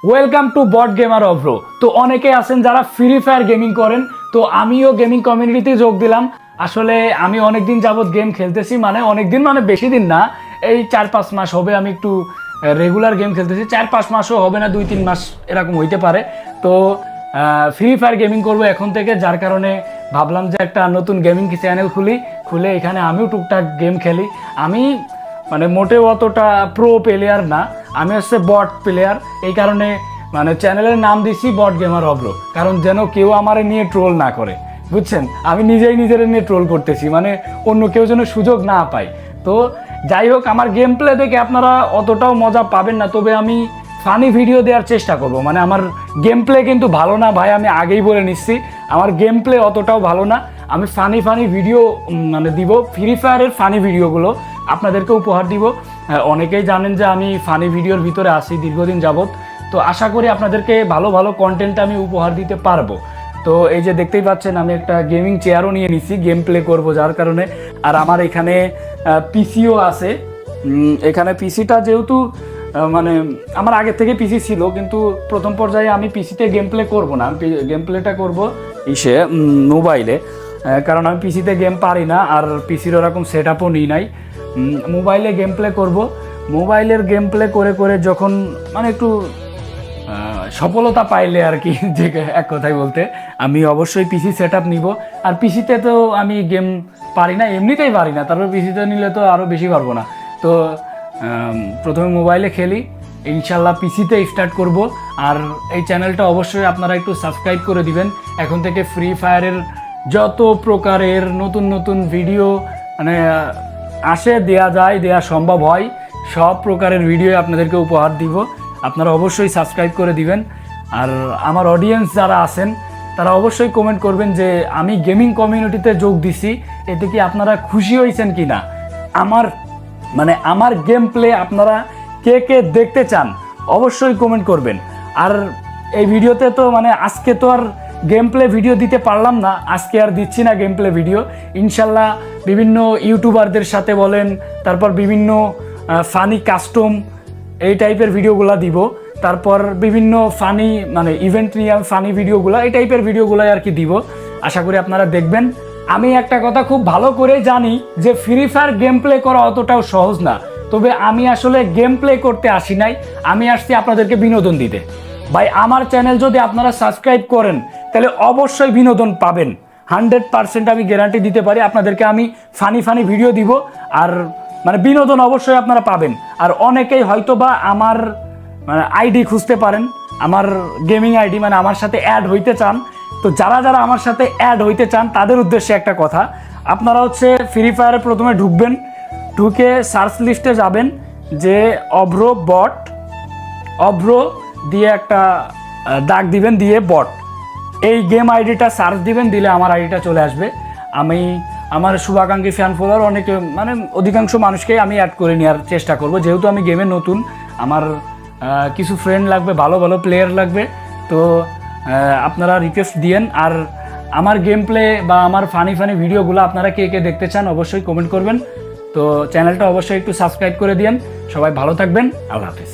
Welcome to bot gamer অভ্র। তো অনেকে আছেন যারা ফ্রি ফায়ার গেমিং করেন, তো আমিও গেমিং কমিউনিটিতে যোগ দিলাম। আসলে আমি অনেকদিন যাবত গেম খেলতেছি, মানে অনেকদিন মানে বেশি দিন না, এই 4-5 মাস হবে আমি একটু রেগুলার গেম খেলতেছি। 4-5 মাসও হবে না, 2-3 মাস এরকম হইতে পারে। তো ফ্রি ফায়ার গেমিং করবো এখন থেকে, যার কারণে ভাবলাম যে একটা নতুন গেমিং চ্যানেল খুলে এখানে আমিও টুকটাক গেম খেলি। আমি মানে মোটেও অতটা প্রো প্লেয়ার না, আমি হচ্ছে বট প্লেয়ার। এই কারণে মানে চ্যানেলের নাম দিচ্ছি বট গেমার অভ্র, কারণ যেন কেউ আমার নিয়ে ট্রোল না করে, বুঝছেন? আমি নিজেই নিজের নিয়ে ট্রোল করতেছি, মানে অন্য কেউ যেন সুযোগ না পায়। তো যাই হোক, আমার গেম প্লে দেখে আপনারা অতটাও মজা পাবেন না, তবে আমি ফানি ভিডিও দেওয়ার চেষ্টা করব। মানে আমার গেম প্লে কিন্তু ভালো না ভাই, আমি আগেই বলে নিচ্ছি, আমার গেম প্লে অতটাও ভালো না। আমি ফানি ভিডিও মানে দিব, ফ্রি ফায়ারের ফানি ভিডিওগুলো আপনাদেরকে উপহার দিব। অনেকেই জানেন যে আমি ফানি ভিডিওর ভিতরে আছি দীর্ঘদিন যাবত, তো আশা করি আপনাদেরকে ভালো ভালো কন্টেন্ট আমি উপহার দিতে পারবো। তো এই যে দেখতেই পাচ্ছেন, আমি একটা গেমিং চেয়ারও নিয়ে নিছি গেম প্লে করবো যার কারণে। আর আমার এখানে পিসিও আছে। এখানে পিসিটা যেহেতু মানে আমার আগে থেকে পিসি ছিল, কিন্তু প্রথম পর্যায়ে আমি পিসিতে গেম প্লে করবো না, গেম প্লেটা করবো মোবাইলে, কারণ আমি পিসিতে গেম পারি না, আর পিসির ওরকম সেট আপও নিই নাই। মোবাইলে গেম প্লে করবো। মোবাইলের গেম প্লে করে করে যখন মানে একটু সফলতা পাইলে আর কি, যে এক কথায় বলতে, আমি অবশ্যই পিসি সেট আপ নিব। আর পিসিতে তো আমি গেম পারি না, এমনিতেই পারি না, তারপর পিসিতে নিলে তো আরও বেশি পারবো না। তো প্রথমে মোবাইলে খেলি, ইনশাল্লাহ পিসিতে স্টার্ট করব। আর এই চ্যানেলটা অবশ্যই আপনারা একটু সাবস্ক্রাইব করে দিবেন। এখন থেকে ফ্রি ফায়ারের যত প্রকারের নতুন নতুন ভিডিও মানে আসে, দেয়া সম্ভব হয়, সব প্রকারের ভিডিও আপনাদেরকে উপহার দিব। আপনারা অবশ্যই সাবস্ক্রাইব করে দিবেন। আর আমার অডিয়েন্স যারা আছেন তারা অবশ্যই কমেন্ট করবেন যে আমি গেমিং কমিউনিটিতে যোগ দিছি, এতে কি আপনারা খুশি হয়েছেন কি না। আমার গেম প্লে আপনারা কে কে দেখতে চান অবশ্যই কমেন্ট করবেন। আর এই ভিডিওতে তো মানে আজকে তো আর গেম প্লে ভিডিও দিতে পারলাম না, আজকে আর দিচ্ছি না গেম প্লে ভিডিও। ইনশাল্লাহ বিভিন্ন ইউটিউবারদের সাথে বলেন, তারপর বিভিন্ন ফানি কাস্টম এই টাইপের ভিডিওগুলো দিব, তারপর বিভিন্ন ফানি মানে ইভেন্ট নিয়ে ফানি ভিডিওগুলো, এই টাইপের ভিডিওগুলো আর কি দিব। আশা করি আপনারা দেখবেন। আমি একটা কথা খুব ভালো করে জানি যে ফ্রি ফায়ার গেম প্লে করা অতটাও সহজ না, তবে আমি আসলে গেম প্লে করতে আসি নাই, আমি আসছি আপনাদেরকে বিনোদন দিতে। ভাই, আমার চ্যানেল যদি আপনারা সাবস্ক্রাইব করেন তাহলে অবশ্যই বিনোদন পাবেন, 100% আমি গ্যারান্টি দিতে পারি। আপনাদেরকে আমি ফানি ভিডিও দিব, আর মানে বিনোদন অবশ্যই আপনারা পাবেন। আর অনেকেই হয়তো বা আমার মানে আইডি খুঁজতে পারেন, আমার গেমিং আইডি, মানে আমার সাথে অ্যাড হইতে চান। তো যারা যারা আমার সাথে অ্যাড হইতে চান তাদের উদ্দেশ্যে একটা কথা, আপনারা হচ্ছে ফ্রি ফায়ারে প্রথমে ঢুকবেন, ঢুকে সার্চ লিস্টে যাবেন যে অভ্র দিয়ে একটা দাগ দিবেন, দিয়ে বট, এই গেম আইডিটা সার্চ দিবেন, দিলে আমার আইডিটা চলে আসবে। আমি আমার শুভাকাঙ্ক্ষী ফ্যান ফলোয়ার অনেকে মানে অধিকাংশ মানুষকেই আমি অ্যাড করে নেওয়ার চেষ্টা করব, যেহেতু আমি গেমে নতুন। আমার কিছু ফ্রেন্ড লাগবে, ভালো ভালো প্লেয়ার লাগবে। তো আপনারা রিকোয়েস্ট দিয়েন। আর আমার গেম প্লে বা আমার ফানি ভিডিওগুলো আপনারা কে কে দেখতে চান অবশ্যই কমেন্ট করবেন। তো চ্যানেলটা অবশ্যই একটু সাবস্ক্রাইব করে দিয়েন। সবাই ভালো থাকবেন, আল্লাহ হাফেজ।